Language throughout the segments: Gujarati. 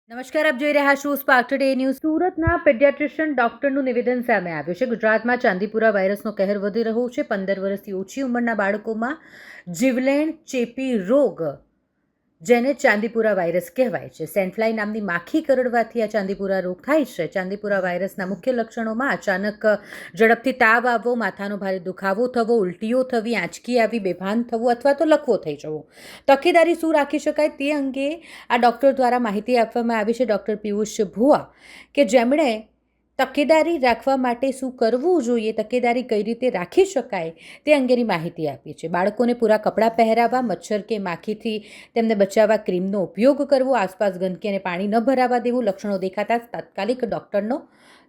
નમસ્કાર, આપ જોઈ રહ્યા છો સ્પાર્ક ટુડે ન્યૂઝ. સુરતના પેડિયાટ્રિશિયન ડોક્ટરનું નિવેદન સામે આવ્યું છે. ગુજરાતમાં ચાંદીપુરા વાયરસનો કહેર વધી રહ્યો છે. 15 વર્ષથી ઓછી ઉંમરના બાળકોમાં જીવલેણ ચેપી રોગ, જેને ચાંદીપુરા વાયરસ કહેવાય છે, સેન્ડફ્લાય નામની માખી કરડવાથી આ ચાંદીપુરા રોગ થાય છે. ચાંદીપુરા વાયરસના મુખ્ય લક્ષણોમાં અચાનક ઝડપથી તાવ આવવો, માથાનો ભારે દુખાવો થવો, ઉલટીઓ થવી, આંચકી આવી, બેભાન થવું અથવા તો લકવો થઈ જવો. તકેદારી શું રાખી શકાય તે અંગે આ ડૉક્ટર દ્વારા માહિતી આપવામાં આવી છે. ડૉક્ટર પિયુષ ભુવા, કે જેમણે તકેદારી રાખવા માટે શું કરવું જોઈએ, તકેદારી કઈ રીતે રાખી શકાય તે અંગેની માહિતી આપી છે. બાળકોને પૂરા કપડાં પહેરાવવા, મચ્છર કે માખીથી તેમને બચાવવા ક્રીમનો ઉપયોગ કરવો, આસપાસ ગંદકી અને પાણી ન ભરાવા દેવું, લક્ષણો દેખાતા તાત્કાલિક ડૉક્ટરનો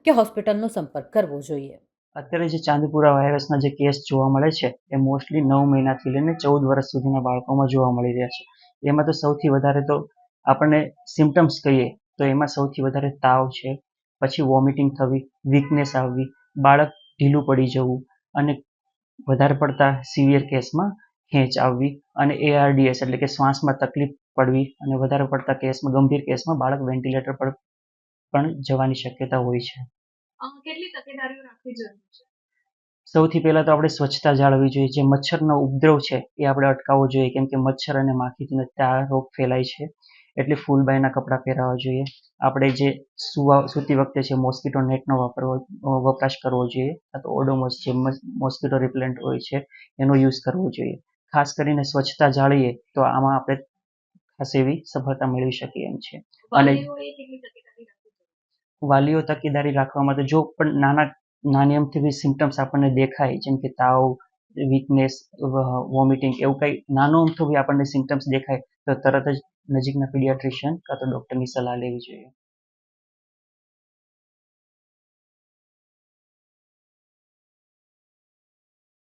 કે હોસ્પિટલનો સંપર્ક કરવો જોઈએ. અત્યારે જે ચાંદીપુરા વાયરસના જે કેસ જોવા મળે છે એ મોસ્ટલી 9 મહિનાથી લઈને 14 વર્ષ સુધીના બાળકોમાં જોવા મળી રહ્યા છે. એમાં તો સૌથી વધારે તો આપણને સિમ્ટમ્સ કહીએ તો એમાં સૌથી વધારે તાવ છે, પછી વોમિટિંગ થવી, વીકનેસ આવવી, બાળક ઢીલું પડી જવું અને વધારે પડતા સિવિયર કેસમાં ખેંચ આવવી અને ARDS એટલે કે શ્વાસમાં તકલીફ પડવી અને વધારે પડતા કેસમાં, ગંભીર કેસમાં બાળક વેન્ટિલેટર પર પણ જવાની શક્યતા હોય છે. કેટલી તકેદારીઓ રાખવી જરૂરી છે? સૌથી પહેલા તો આપણે સ્વચ્છતા જાળવવી જોઈએ. જે મચ્છરનો ઉપદ્રવ છે એ આપણે અટકાવવો જોઈએ, કેમ કે મચ્છર અને માખીથી આ રોગ ફેલાય છે. એટલે ફૂલ બાયના કપડાં પહેરાવવા જોઈએ. આપણે જે સૂતી વખતે છે મોસ્કીટો નેટનો વપરાશ કરવો જોઈએ, કાં તો ઓડોમોસ જે મોસ્કીટો રિપેલન્ટ હોય છે એનો યુઝ કરવો જોઈએ. ખાસ કરીને સ્વચ્છતા જાળવીએ તો આમાં આપણે ખાસ એવી સફળતા મેળવી શકીએ એમ છે. અને વાલીઓ તકેદારી રાખવામાં તો જો પણ નાની અમથી સિમ્ટમ્સ આપણને દેખાય, જેમ કે તાવ, વીકનેસ, વોમિટિંગ, એવું કંઈ નાનું અમથું બી આપણને સિમ્ટમ્સ દેખાય તો તરત જ નજીકના પીડિયાટ્રિશિયન કાં તો ડૉક્ટરની સલાહ લેવી જોઈએ.